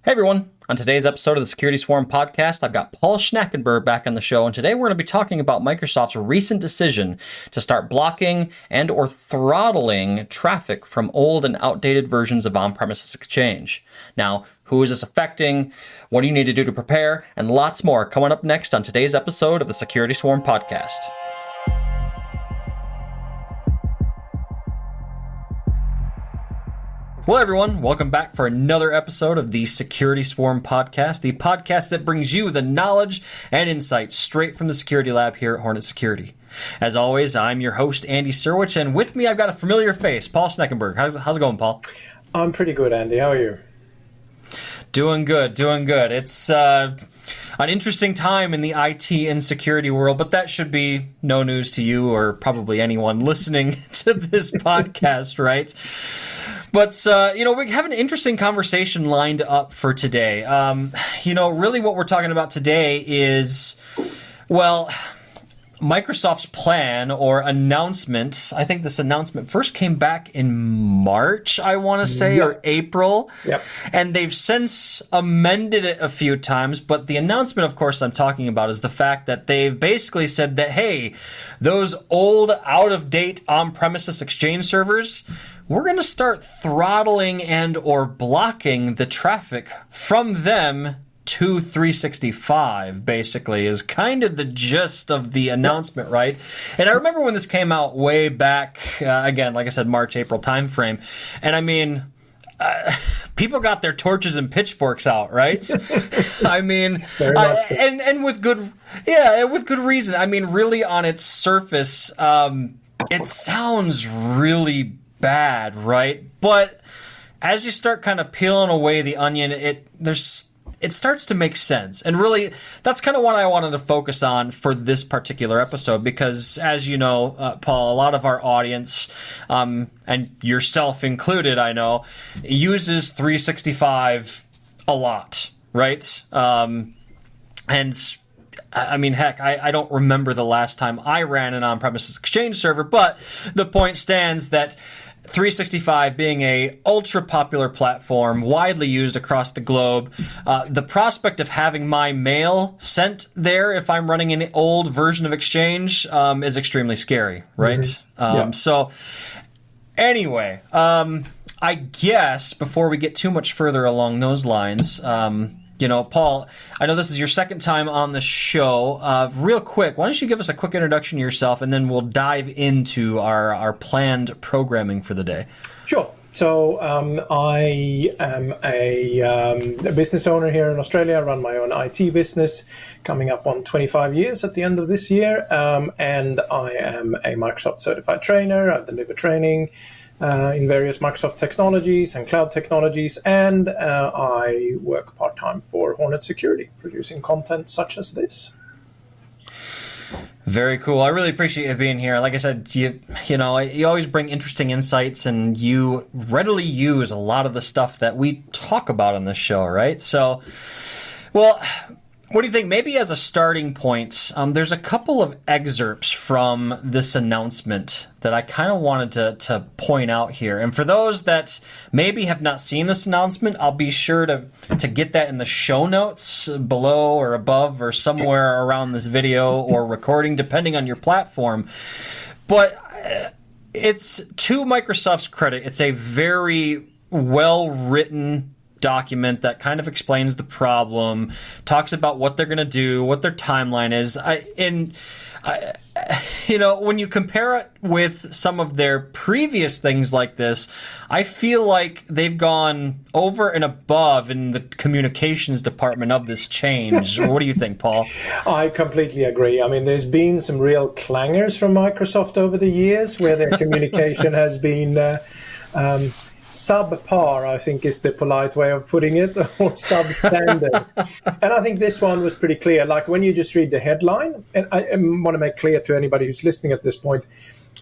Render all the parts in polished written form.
Hey everyone, on today's episode of the Security Swarm podcast, I've got Paul Schnackenberg back on the show, and today we're going to be talking about Microsoft's recent decision to start blocking and or throttling traffic from old and outdated versions of on-premises Exchange. Now, who is this affecting? What do you need to do to prepare? And lots more coming up next on today's episode of the Security Swarm podcast. Well, everyone, welcome back for another episode of the Security Swarm podcast, the podcast that brings you the knowledge and insights straight from the security lab here at Hornet Security. As always, I'm your host, Andy Serwich, and with me I've got a familiar face, Paul Schnackenberg. How's it going, Paul? I'm pretty good, Andy. How are you? Doing good. It's an interesting time in the IT and security world, but that should be no news to you or probably anyone listening to this podcast, right? But, we have an interesting conversation lined up for today. Really what we're talking about today is, Microsoft's plan or announcement. I think this announcement first came back in March, I want to say, or April. Yep. And they've since amended it a few times. But the announcement, of course, I'm talking about is the fact that they've basically said that, hey, those old, out-of-date on-premises Exchange servers, we're going to start throttling and or blocking the traffic from them to 365, basically, is kind of the gist of the announcement, right? And I remember when this came out way back, again, like I said, March, April timeframe. And I mean, people got their torches and pitchforks out, right? I mean, and with good reason. I mean, really on its surface, it sounds really bad, right? But as you start kind of peeling away the onion, it starts to make sense. And really, that's kind of what I wanted to focus on for this particular episode, because as you know, Paul, a lot of our audience, and yourself included, I know, uses 365 a lot, right? And I mean, heck, I don't remember the last time I ran an on-premises Exchange server, but the point stands that 365 being a ultra popular platform, widely used across the globe, the prospect of having my mail sent there if I'm running an old version of Exchange is extremely scary, right? Mm-hmm. So anyway, I guess before we get too much further along those lines, Paul, I know this is your second time on the show. Real quick, why don't you give us a quick introduction to yourself, and then we'll dive into our planned programming for the day. Sure. So I am a business owner here in Australia. I run my own IT business, coming up on 25 years at the end of this year. And I am a Microsoft certified trainer. I deliver training in various Microsoft technologies and cloud technologies, and I work part-time for Hornet Security, producing content such as this. Very cool. I really appreciate you being here. Like I said, you always bring interesting insights, and you readily use a lot of the stuff that we talk about on this show, right? So, what do you think? Maybe as a starting point, there's a couple of excerpts from this announcement that I kind of wanted to point out here. And for those that maybe have not seen this announcement, I'll be sure to get that in the show notes below or above or somewhere around this video or recording, depending on your platform. But it's, to Microsoft's credit, it's a very well-written document that kind of explains the problem, talks about what they're going to do, what their timeline is. When you compare it with some of their previous things like this, I feel like they've gone over and above in the communications department of this change. What do you think, Paul? I completely agree. I mean, there's been some real clangers from Microsoft over the years where their communication has been subpar, I think is the polite way of putting it, or substandard. And I think this one was pretty clear. Like when you just read the headline, and I want to make clear to anybody who's listening at this point,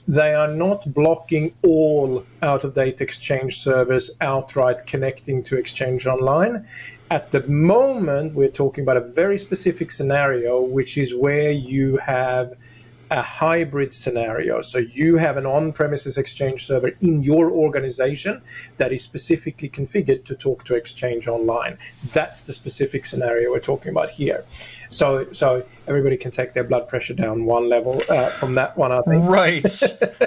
they are not blocking all out-of-date Exchange servers outright connecting to Exchange Online. At the moment, we're talking about a very specific scenario, which is where you have a hybrid scenario. So you have an on-premises Exchange server in your organization that is specifically configured to talk to Exchange Online. That's the specific scenario we're talking about here. So everybody can take their blood pressure down one level from that one, I think. Right,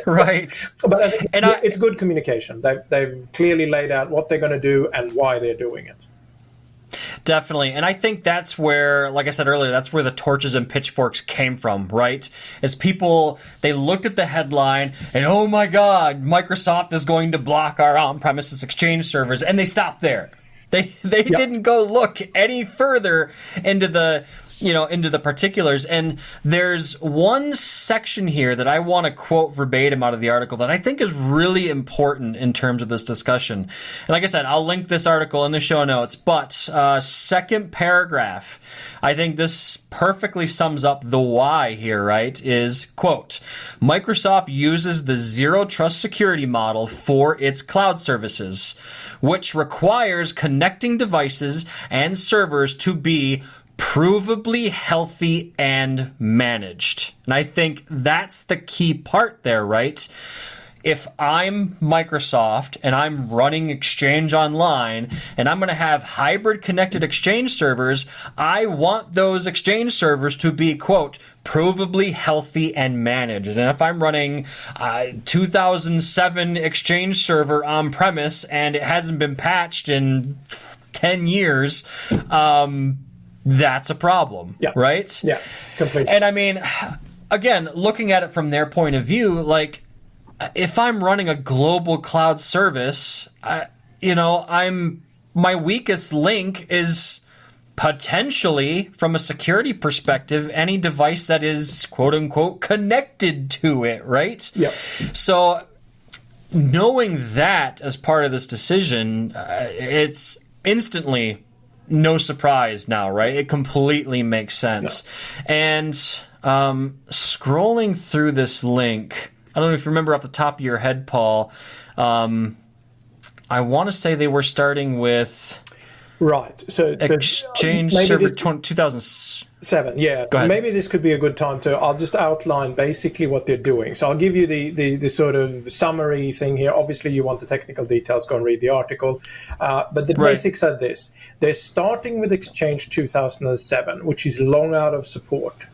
right. But I think it's good communication. They've clearly laid out what they're going to do and why they're doing it. Definitely. And I think that's where, like I said earlier, that's where the torches and pitchforks came from, right? Is people, they looked at the headline and, oh my God, Microsoft is going to block our on-premises Exchange servers. And they stopped there. They didn't go look any further into the particulars. And there's one section here that I want to quote verbatim out of the article that I think is really important in terms of this discussion. And like I said, I'll link this article in the show notes, but second paragraph, I think this perfectly sums up the why here, right? Is, quote, Microsoft uses the zero trust security model for its cloud services, which requires connecting devices and servers to be provably healthy and managed. And I think that's the key part there, right? If I'm Microsoft and I'm running Exchange Online and I'm going to have hybrid connected Exchange servers, I want those Exchange servers to be, quote, provably healthy and managed. And if I'm running 2007 Exchange server on premise and it hasn't been patched in 10 years, that's a problem, right? Yeah, completely. And I mean, again, looking at it from their point of view, like, if I'm running a global cloud service, my weakest link is potentially, from a security perspective, any device that is, quote unquote, connected to it, right? Yeah. So knowing that as part of this decision, it's instantly no surprise now, right? It completely makes sense. No. And scrolling through this link, I don't know if you remember off the top of your head, Paul, I want to say they were starting with So Exchange Server 2007. Yeah, maybe this could be a good time I'll just outline basically what they're doing. So I'll give you the sort of summary thing here. Obviously, you want the technical details, go and read the article. But the basics are this. They're starting with Exchange 2007, which is long out of support.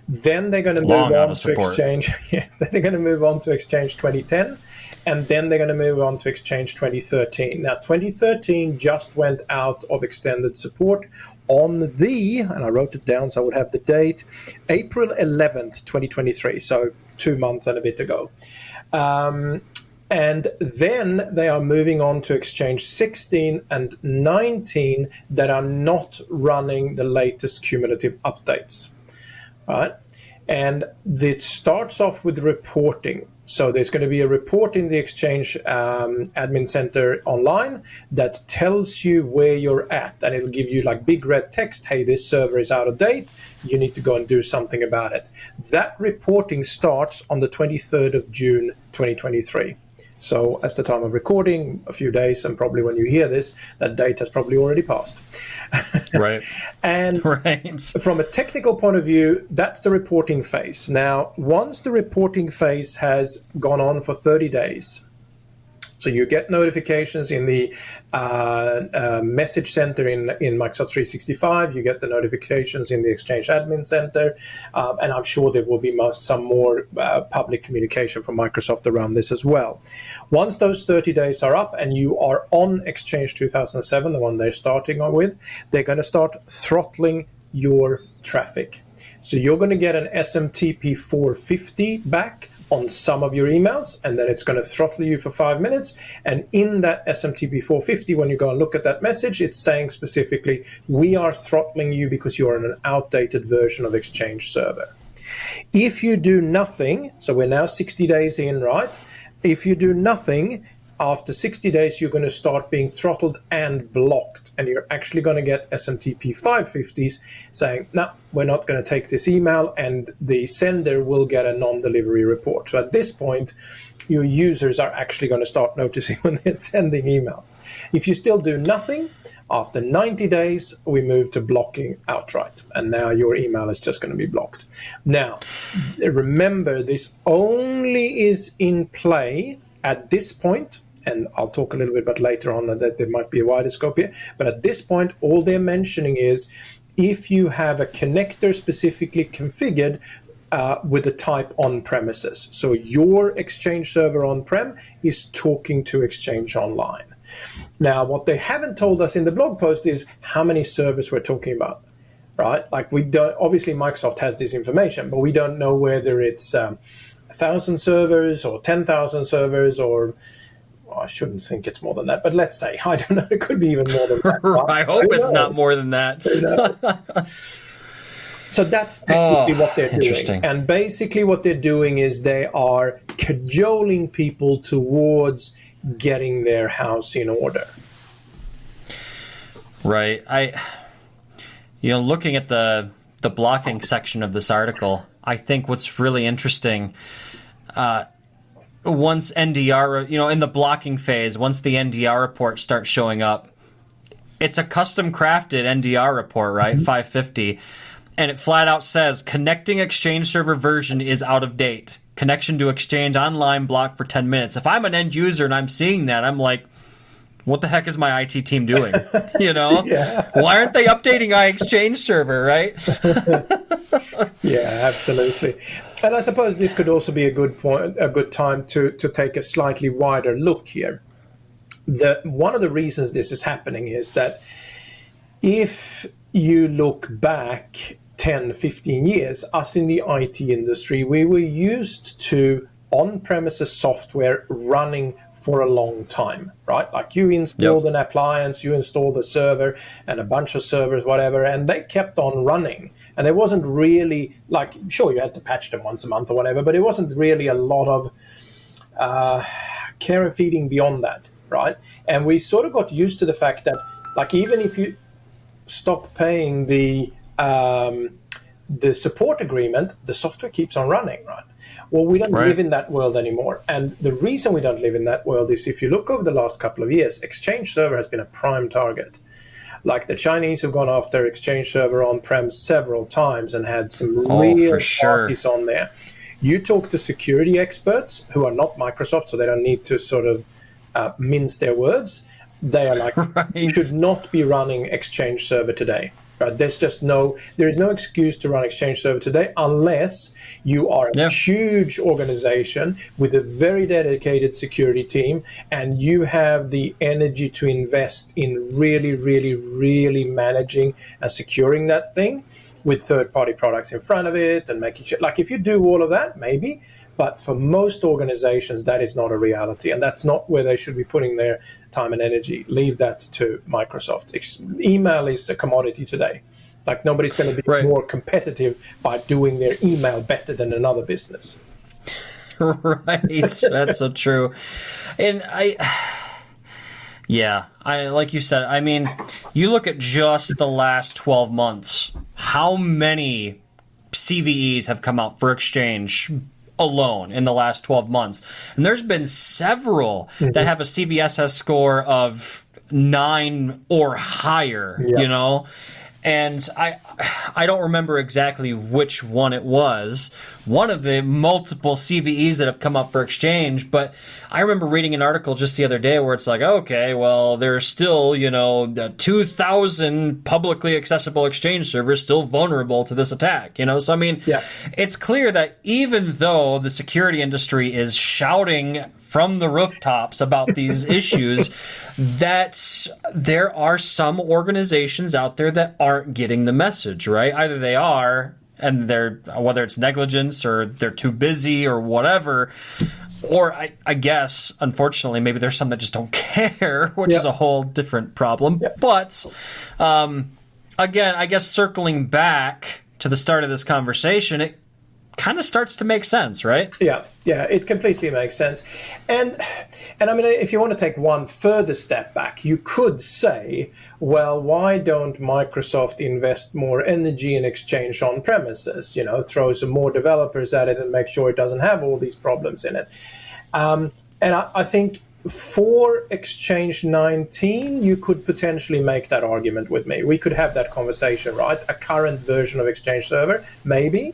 Then they're going to move on to Exchange. Yeah, then they're going to move on to Exchange 2010, and then they're going to move on to Exchange 2013. Now, 2013 just went out of extended support on and I wrote it down so I would have the date, April 11th, 2023. So 2 months and a bit ago. And then they are moving on to Exchange 16 and 19 that are not running the latest cumulative updates. Right, and it starts off with reporting. So there's going to be a report in the Exchange Admin Center online that tells you where you're at, and it'll give you like big red text, hey, this server is out of date, you need to go and do something about it. That reporting starts on the 23rd of June 2023. So as the time of recording, a few days, and probably when you hear this, that date has probably already passed. Right. And from a technical point of view, that's the reporting phase. Now, once the reporting phase has gone on for 30 days, so you get notifications in the message center in Microsoft 365. You get the notifications in the Exchange Admin Center. And I'm sure there will be some more public communication from Microsoft around this as well. Once those 30 days are up and you are on Exchange 2007, the one they're starting on with, they're going to start throttling your traffic. So you're going to get an SMTP 450 back on some of your emails, and then it's going to throttle you for 5 minutes. And in that SMTP 450, when you go and look at that message, it's saying specifically, we are throttling you because you are on an outdated version of Exchange Server. If you do nothing, so we're now 60 days in, right? If you do nothing, after 60 days, you're going to start being throttled and blocked. And you're actually going to get SMTP 550s saying, no, we're not going to take this email, and the sender will get a non-delivery report. So at this point, your users are actually going to start noticing when they're sending emails. If you still do nothing, after 90 days, we move to blocking outright. And now your email is just going to be blocked. Now, remember, this only is in play at this point, and I'll talk a little bit about later on that there might be a wider scope here, but at this point, all they're mentioning is if you have a connector specifically configured with the type on-premises. So your Exchange server on-prem is talking to Exchange Online. Now, what they haven't told us in the blog post is how many servers we're talking about, right? Like, we don't, obviously Microsoft has this information, but we don't know whether it's 1,000 servers or 10,000 servers, or I shouldn't think it's more than that, but let's say, I don't know, it could be even more than that. I hope it's not more than that. So that's technically what they're doing. And basically what they're doing is they are cajoling people towards getting their house in order. Right. Looking at the blocking section of this article, I think what's really interesting, once NDR, in the blocking phase, once the NDR report starts showing up, it's a custom crafted NDR report, right? 550. And it flat out says, connecting Exchange server version is out of date. Connection to Exchange Online blocked for 10 minutes. If I'm an end user and I'm seeing that, I'm like, what the heck is my IT team doing? Yeah. Why aren't they updating my Exchange server, right? Yeah, absolutely. And I suppose this could also be a good time to take a slightly wider look here. One of the reasons this is happening is that if you look back 10, 15 years, us in the IT industry, we were used to on-premises software running for a long time, right? Like, you installed an appliance, you installed a server and a bunch of servers, whatever, and they kept on running. And there wasn't really, like, sure, you had to patch them once a month or whatever, but it wasn't really a lot of care and feeding beyond that, right? And we sort of got used to the fact that, like, even if you stop paying the support agreement, the software keeps on running, right? Well, we don't live in that world anymore. And the reason we don't live in that world is, if you look over the last couple of years, Exchange Server has been a prime target. Like, the Chinese have gone after Exchange Server on-prem several times and had some real parties on there. You talk to security experts who are not Microsoft, so they don't need to sort of mince their words. They are like, you should not be running Exchange Server today. Right? There is no excuse to run Exchange Server today unless you are a huge organization with a very dedicated security team, and you have the energy to invest in really, really, really managing and securing that thing with third-party products in front of it and making sure. Like, if you do all of that, maybe. But for most organizations, that is not a reality, and that's not where they should be putting their time and energy. Leave that to Microsoft. Email is a commodity today. Like, nobody's going to be more competitive by doing their email better than another business. Right. That's so true. And like you said, I mean, you look at just the last 12 months, how many CVEs have come out for Exchange alone in the last 12 months. And there's been several that have a CVSS score of 9 or higher, And I don't remember exactly which one it was, one of the multiple CVEs that have come up for Exchange, but I remember reading an article just the other day where it's like, okay, well, there's still, 2,000 publicly accessible Exchange servers still vulnerable to this attack, So, I mean, it's clear that even though the security industry is shouting from the rooftops about these issues, that there are some organizations out there that aren't getting the message, right? Either they are, and whether it's negligence or they're too busy or whatever, or I guess, unfortunately, maybe there's some that just don't care, which is a whole different problem. But again, I guess circling back to the start of this conversation, kind of starts to make sense, right? Yeah, it completely makes sense. And I mean, if you want to take one further step back, you could say, well, why don't Microsoft invest more energy in Exchange on premises? Throw some more developers at it and make sure it doesn't have all these problems in it. And I think for Exchange 19, you could potentially make that argument with me. We could have that conversation, right? A current version of Exchange Server, maybe.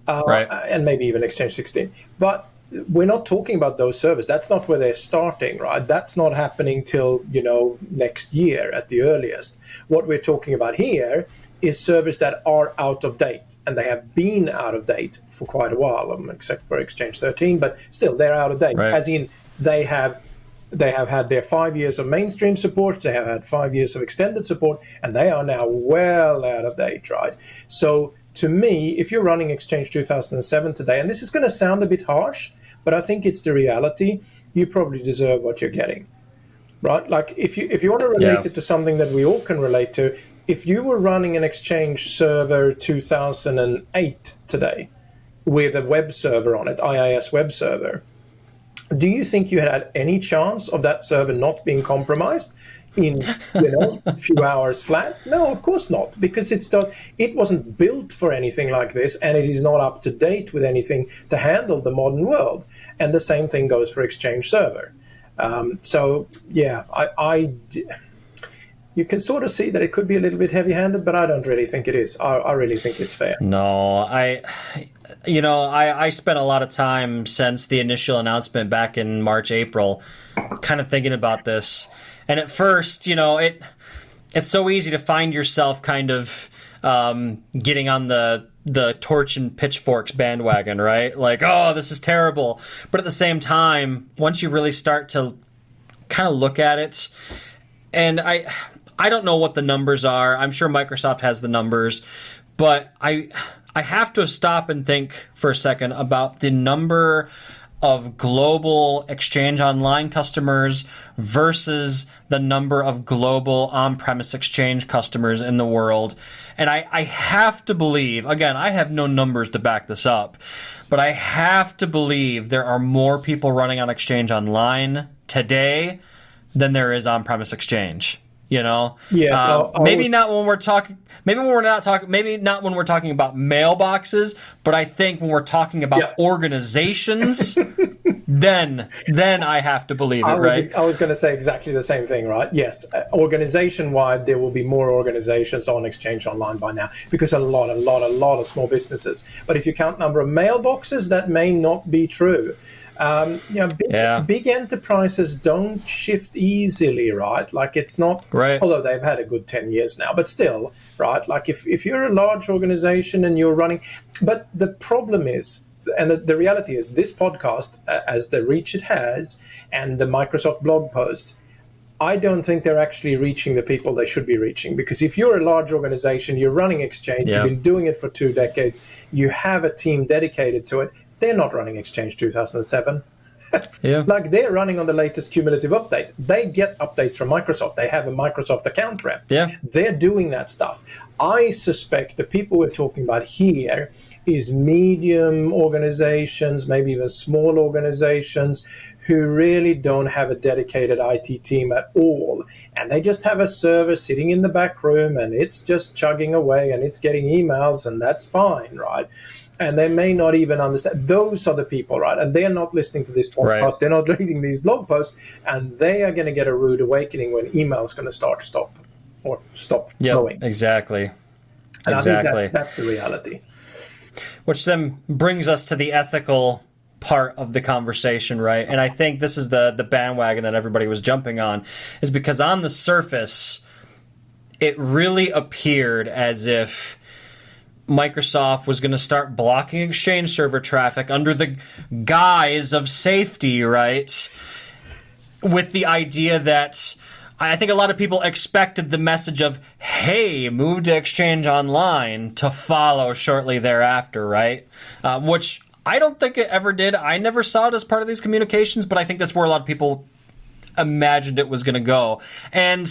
Right. And maybe even Exchange 16. But we're not talking about those servers. That's not where they're starting, right? That's not happening till, next year at the earliest. What we're talking about here is servers that are out of date, and they have been out of date for quite a while, except for Exchange 13, but still they're out of date, right. As in they have had their 5 years of mainstream support, they have had 5 years of extended support, and they are now well out of date, right? So to me, if you're running Exchange 2007 today, and this is going to sound a bit harsh, but I think it's the reality, you probably deserve what you're getting, right? Like if you want to relate it to something that we all can relate to, if you were running an Exchange Server 2008 today with a web server on it, IIS web server, do you think you had any chance of that server not being compromised in a few hours flat? No, of course not, because it wasn't built for anything like this, and it is not up to date with anything to handle the modern world. And the same thing goes for Exchange Server. So yeah, you can sort of see that it could be a little bit heavy-handed, but I don't really think it is. I really think it's fair. No, I spent a lot of time since the initial announcement back in March, April, kind of thinking about this. And at first, it's so easy to find yourself kind of getting on the torch and pitchforks bandwagon, right? Like, oh, this is terrible. But at the same time, once you really start to kind of look at it, and I don't know what the numbers are. I'm sure Microsoft has the numbers, but I have to stop and think for a second about the number of global Exchange Online customers versus the number of global on-premise Exchange customers in the world. And I have to believe, again, I have no numbers to back this up, but I have to believe there are more people running on Exchange Online today than there is on-premise Exchange. Maybe not when we're talking. Maybe not when we're talking about mailboxes. But I think when we're talking about organizations, then I have to believe it, right? I was going to say exactly the same thing, right? Yes, organization-wide, there will be more organizations on Exchange Online by now because a lot of small businesses. But if you count number of mailboxes, that may not be true. Big enterprises don't shift easily, right? Like it's not, right. Although they've had a good 10 years now, but still, right? Like if you're a large organization and you're running, but the problem is, and the reality is this podcast, as the reach it has, and the Microsoft blog posts, I don't think they're actually reaching the people they should be reaching. Because if you're a large organization, you're running Exchange, you've been doing it for 2 decades, you have a team dedicated to it, they're not running Exchange 2007. Like they're running on the latest cumulative update. They get updates from Microsoft. They have a Microsoft account rep. They're doing that stuff. I suspect the people we're talking about here is medium organizations, maybe even small organizations who really don't have a dedicated IT team at all. And they just have a server sitting in the back room and it's just chugging away and it's getting emails and that's fine, right? And they may not even understand. Those are the people, right? And they're not listening to this podcast. Right. They're not reading these blog posts. And they are going to get a rude awakening when email is going to stop flowing. Exactly. And I think that's the reality. Which then brings us to the ethical part of the conversation, right? And I think this is the bandwagon that everybody was jumping on, is because on the surface, it really appeared as if Microsoft was going to start blocking Exchange server traffic under the guise of safety, right? With the idea that I think a lot of people expected the message of, hey, move to Exchange Online to follow shortly thereafter, right? Which I don't think it ever did. I never saw it as part of these communications, but I think that's where a lot of people imagined it was going to go. And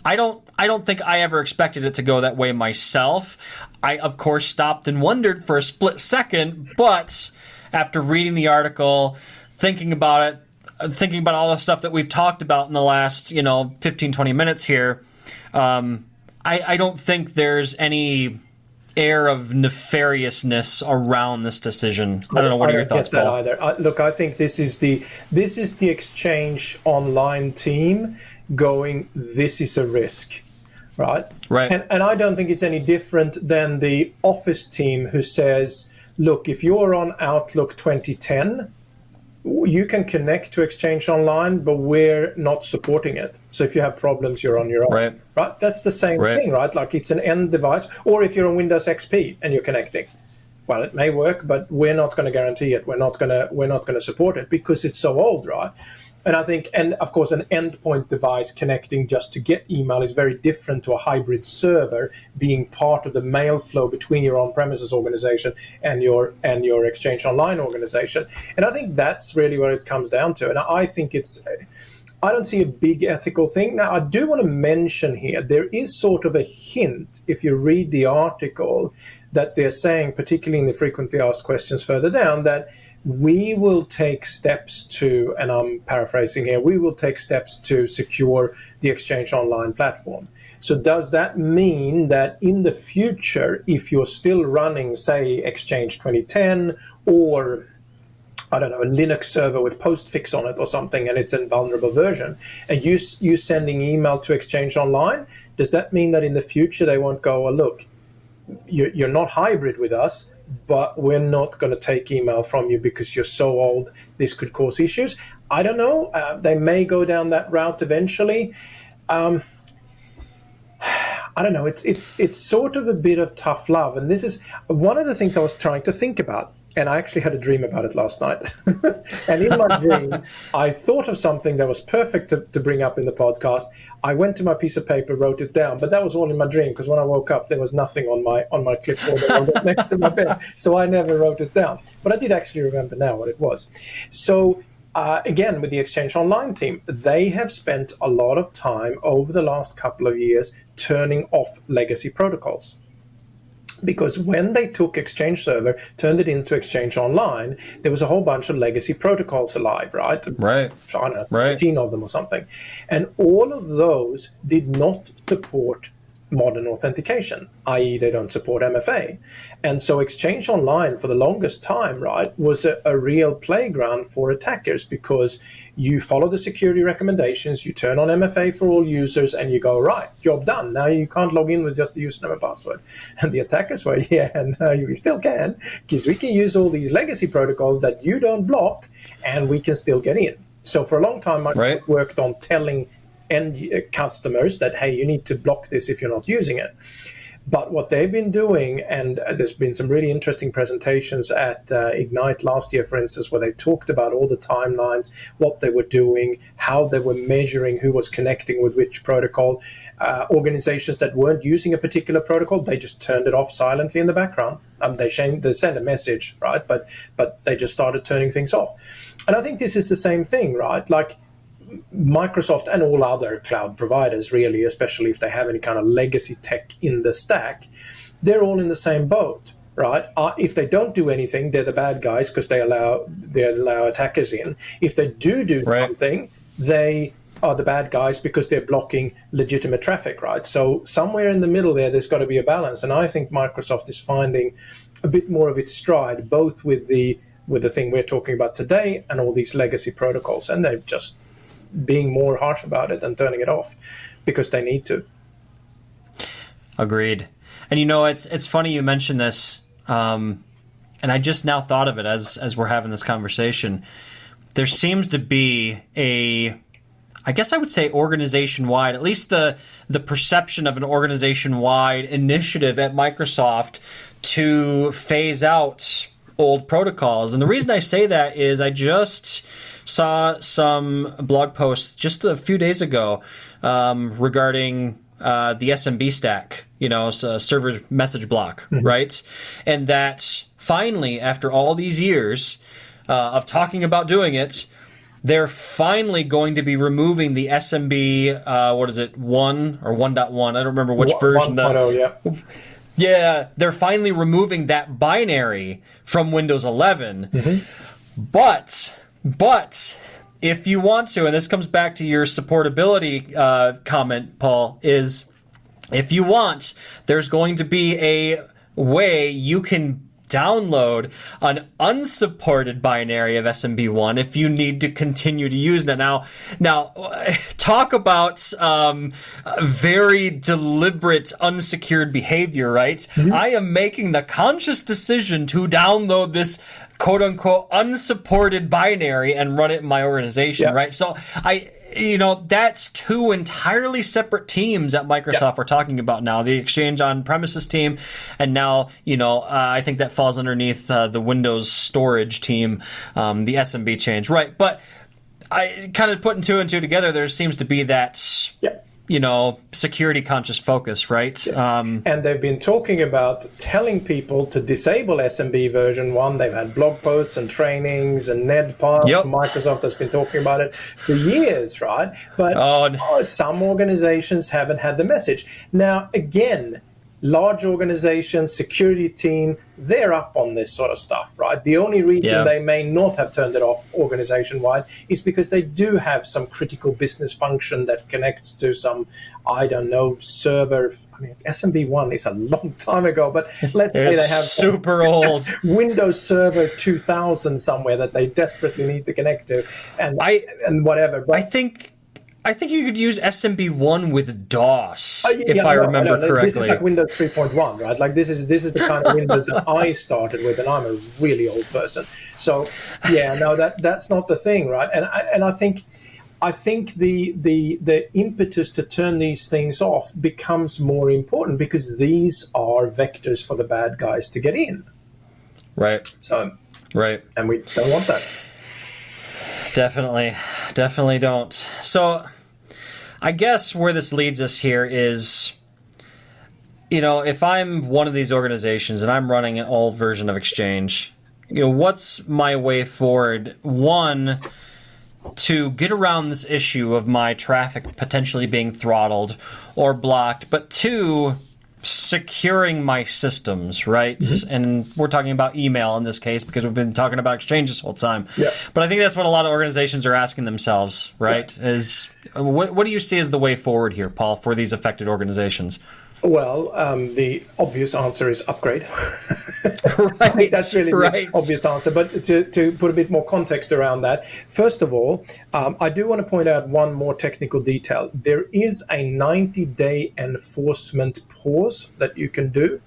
I don't think I ever expected it to go that way myself. I, of course, stopped and wondered for a split second, but after reading the article, thinking about all the stuff that we've talked about in the last, 15, 20 minutes here, I don't think there's any air of nefariousness around this decision. I don't know. What are your thoughts, Paul? Either. Look, I think this is the Exchange Online team going, this is a risk, right? Right. And I don't think it's any different than the Office team who says, look, if you're on Outlook 2010, you can connect to Exchange Online, but we're not supporting it. So if you have problems, you're on your own. Right? That's the same thing, right? Like it's an end device. Or if you're on Windows XP and you're connecting, well, it may work, but we're not going to guarantee it. We're not going to support it because it's so old, right? And I think, and of course, an endpoint device connecting just to get email is very different to a hybrid server being part of the mail flow between your on-premises organization and your Exchange Online organization. And I think that's really what it comes down to. And I think I don't see a big ethical thing. Now, I do want to mention here, there is sort of a hint, if you read the article, that they're saying, particularly in the frequently asked questions further down, that we will take steps to, and I'm paraphrasing here, we will take steps to secure the Exchange Online platform. So does that mean that in the future, if you're still running, say, Exchange 2010 or, I don't know, a Linux server with postfix on it or something, and it's a vulnerable version, and you sending email to Exchange Online, does that mean that in the future they won't go, well, look, you're not hybrid with us, but we're not going to take email from you because you're so old, this could cause issues? I don't know. They may go down that route eventually. I don't know. It's sort of a bit of tough love. And this is one of the things I was trying to think about. And I actually had a dream about it last night. And in my dream, I thought of something that was perfect to bring up in the podcast. I went to my piece of paper, wrote it down, but that was all in my dream because when I woke up, there was nothing on my clipboard next to my bed. So I never wrote it down. But I did actually remember now what it was. So again, with the Exchange Online team, they have spent a lot of time over the last couple of years turning off legacy protocols. Because when they took Exchange Server, turned it into Exchange Online, there was a whole bunch of legacy protocols alive, right? Right. I don't know, 15 of them or something. And all of those did not support modern authentication, i.e. they don't support MFA. And so Exchange Online for the longest time, right, was a real playground for attackers because you follow the security recommendations, you turn on MFA for all users, and you go, right, job done. Now you can't log in with just the username and password. And the attackers were, we still can, because we can use all these legacy protocols that you don't block, and we can still get in. So for a long time, I worked on telling end customers that, hey, you need to block this if you're not using it. But what they've been doing, and there's been some really interesting presentations at Ignite last year, for instance, where they talked about all the timelines, what they were doing, how they were measuring who was connecting with which protocol. Organizations that weren't using a particular protocol, they just turned it off silently in the background. They sent a message, right? But they just started turning things off. And I think this is the same thing, right? Like, Microsoft and all other cloud providers, really, especially if they have any kind of legacy tech in the stack, they're all in the same boat, right? If they don't do anything, they're the bad guys because they allow attackers in. If they do something, they are the bad guys because they're blocking legitimate traffic, right? So somewhere in the middle there's got to be a balance. And I think Microsoft is finding a bit more of its stride, both with the thing we're talking about today and all these legacy protocols. And they're just being more harsh about it and turning it off because they need to. Agreed. And it's funny you mentioned this, and I just now thought of it as we're having this conversation. There seems to be I guess I would say organization-wide, at least the perception of an organization-wide initiative at Microsoft to phase out old protocols. And the reason I say that is I just saw some blog posts just a few days ago regarding the SMB stack, so server message block, right? And that finally, after all these years of talking about doing it, they're finally going to be removing the SMB, what is it, 1 or 1.1? I don't remember which version. 1.0, yeah. Yeah, they're finally removing that binary from Windows 11. But if you want to, and this comes back to your supportability comment, Paul, is if you want, there's going to be a way you can download an unsupported binary of SMB1 if you need to continue to use it. Now, talk about very deliberate unsecured behavior, right? I am making the conscious decision to download this quote-unquote unsupported binary and run it in my organization, right? So that's two entirely separate teams at Microsoft we're talking about now. The Exchange on-premises team, and now, I think that falls underneath the Windows storage team, the SMB change. Right, but I kind of putting two and two together, there seems to be that... security conscious focus, right? And they've been talking about telling people to disable SMB version 1. They've had blog posts and trainings, and Ned Park from Microsoft has been talking about it for years, right? But some organizations haven't had the message. Now, again, large organizations, security team, they're up on this sort of stuff, right? The only reason they may not have turned it off organization-wide is because they do have some critical business function that connects to some, I don't know, server. I mean, SMB1 is a long time ago, but let's say they have super old Windows Server 2000 somewhere that they desperately need to connect to, and whatever. But I think you could use SMB1 with DOS, if I remember correctly. This is like Windows 3.1, right? Like this is the kind of Windows that I started with, and I'm a really old person. So, that's not the thing, right? And I think the impetus to turn these things off becomes more important because these are vectors for the bad guys to get in. Right. So, right. And we don't want that. Definitely don't. So I guess where this leads us here is, if I'm one of these organizations and I'm running an old version of Exchange, what's my way forward? One, to get around this issue of my traffic potentially being throttled or blocked, but two, securing my systems, right? And we're talking about email in this case because we've been talking about Exchange this whole time. But I think that's what a lot of organizations are asking themselves, right? Is what do you see as the way forward here, Paul, for these affected organizations? Well, the obvious answer is upgrade. Right. I think that's really the obvious answer. But to put a bit more context around that, first of all, I do want to point out one more technical detail. There is a 90-day enforcement pause that you can do.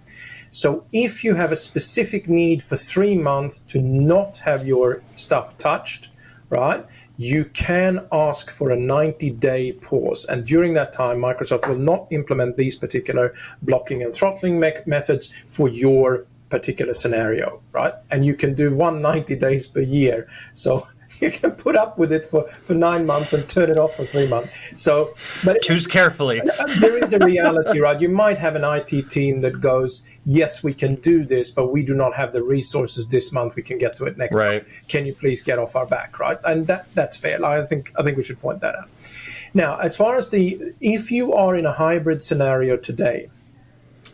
So if you have a specific need for 3 months to not have your stuff touched, right, you can ask for a 90-day pause. And during that time, Microsoft will not implement these particular blocking and throttling methods for your particular scenario, right? And you can do 90 days per year. So you can put up with it for 9 months and turn it off for 3 months. So, but choose carefully. There is a reality, right? You might have an IT team that goes, yes, we can do this, but we do not have the resources this month. We can get to it next month. Can you please get off our back, right? And that's fair. I think we should point that out. Now, as far as if you are in a hybrid scenario today,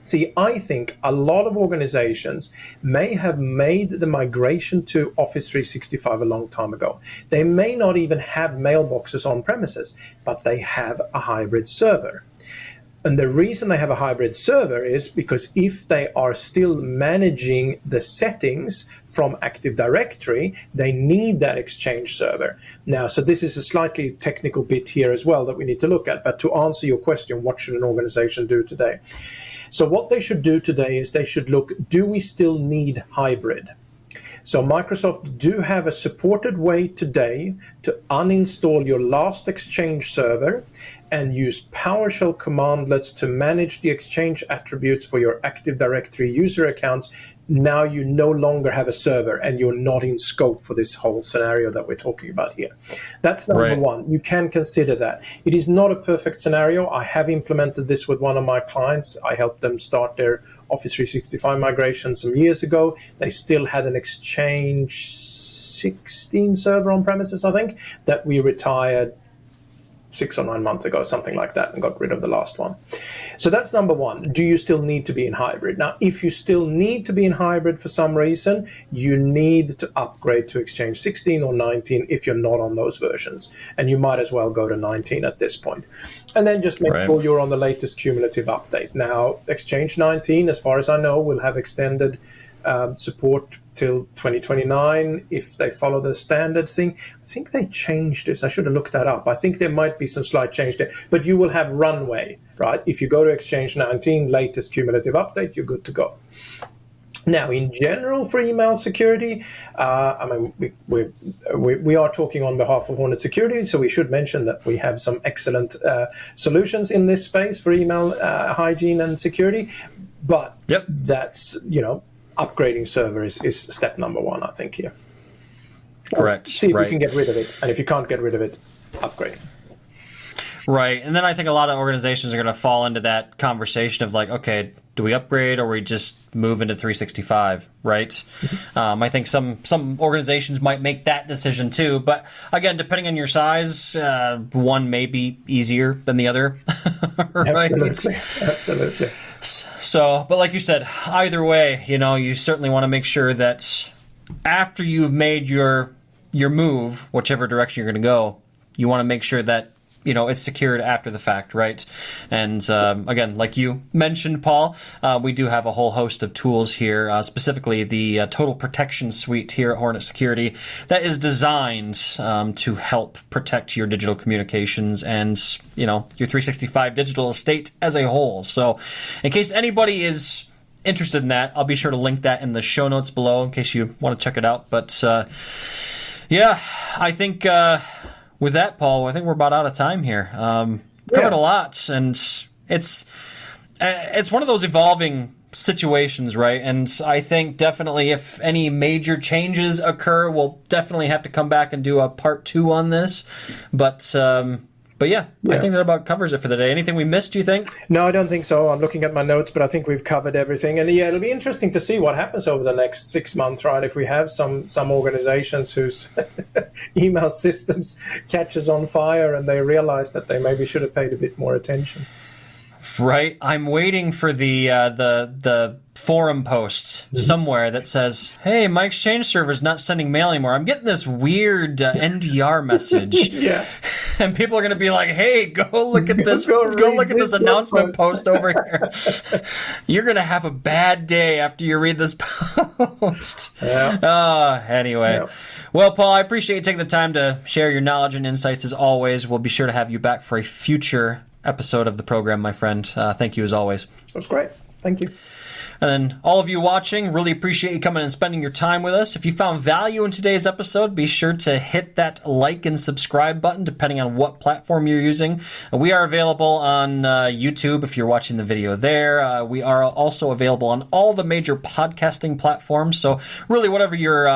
see, I think a lot of organizations may have made the migration to Office 365 a long time ago. They may not even have mailboxes on premises, but they have a hybrid server. And the reason they have a hybrid server is because if they are still managing the settings from Active Directory, they need that Exchange server. Now, so this is a slightly technical bit here as well that we need to look at. But to answer your question, what should an organization do today? So what they should do today is they should look, do we still need hybrid? So Microsoft do have a supported way today to uninstall your last Exchange server and use PowerShell commandlets to manage the Exchange attributes for your Active Directory user accounts. Now you no longer have a server and you're not in scope for this whole scenario that we're talking about here. That's number one. You can consider that. It is not a perfect scenario. I have implemented this with one of my clients. I helped them start their Office 365 migration some years ago. They still had an Exchange 2016 server on premises, I think, that we retired 6 or 9 months ago, something like that, and got rid of the last one. So that's number one. Do you still need to be in hybrid? Now, if you still need to be in hybrid for some reason, you need to upgrade to Exchange 16 or 19 if you're not on those versions. And you might as well go to 19 at this point. And then just make sure you're on the latest cumulative update. Now, Exchange 19, as far as I know, will have extended support till 2029 if they follow the standard thing. I think they changed this. I should have looked that up. I think there might be some slight change there, but you will have runway, right? If you go to Exchange 19, latest cumulative update, you're good to go. Now, in general, for email security, we are talking on behalf of Hornet Security, so we should mention that we have some excellent solutions in this space for email hygiene and security. But that's, upgrading server is step number one, I think, here. Correct. See if you can get rid of it. And if you can't get rid of it, upgrade. Right. And then I think a lot of organizations are going to fall into that conversation of like, okay, do we upgrade or we just move into 365, right? Mm-hmm. I think some organizations might make that decision too. But again, depending on your size, one may be easier than the other, right? Absolutely. So, but like you said, either way, you certainly want to make sure that after you've made your move, whichever direction you're going to go, you want to make sure that it's secured after the fact, right? And again, like you mentioned, Paul, we do have a whole host of tools here, specifically the Total Protection Suite here at Hornet Security that is designed to help protect your digital communications and, your 365 digital estate as a whole. So in case anybody is interested in that, I'll be sure to link that in the show notes below in case you want to check it out. But I think... with that, Paul, I think we're about out of time here. Covered a lot, and it's one of those evolving situations, right? And I think definitely if any major changes occur, we'll definitely have to come back and do a part 2 on this. But yeah, I think that about covers it for the day. Anything we missed, do you think? No, I don't think so. I'm looking at my notes, but I think we've covered everything. And it'll be interesting to see what happens over the next 6 months, right? If we have some organizations whose email systems catches on fire and they realize that they maybe should have paid a bit more attention. Right. I'm waiting for the forum post somewhere that says, hey, my Exchange server's not sending mail anymore. I'm getting this weird NDR message. Yeah. And people are going to be like, hey, go look at this. Go look at this announcement post over here. You're going to have a bad day after you read this post. Yeah. Anyway. Yeah. Well, Paul, I appreciate you taking the time to share your knowledge and insights as always. We'll be sure to have you back for a future episode of the program, my friend. Thank you as always. That was great. Thank you. And then all of you watching, really appreciate you coming and spending your time with us. If you found value in today's episode, be sure to hit that like and subscribe button, depending on what platform you're using. We are available on YouTube if you're watching the video there. We are also available on all the major podcasting platforms. So really, whatever your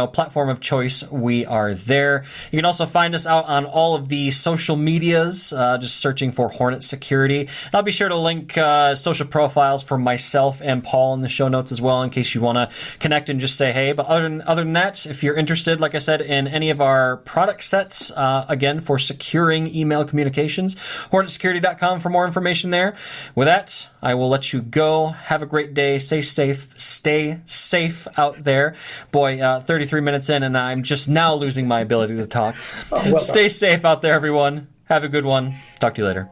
platform of choice, we are there. You can also find us out on all of the social medias, just searching for Hornet Security. And I'll be sure to link social profiles for myself and Paul in the show notes as well in case you want to connect and just say hey. But other than that, if you're interested, like I said, in any of our product sets, again, for securing email communications, hornetsecurity.com for more information there. With that, I will let you go. Have a great day. Stay safe out there. Boy, 33 minutes in and I'm just now losing my ability to talk. Stay safe out there, everyone. Have a good one. Talk to you later.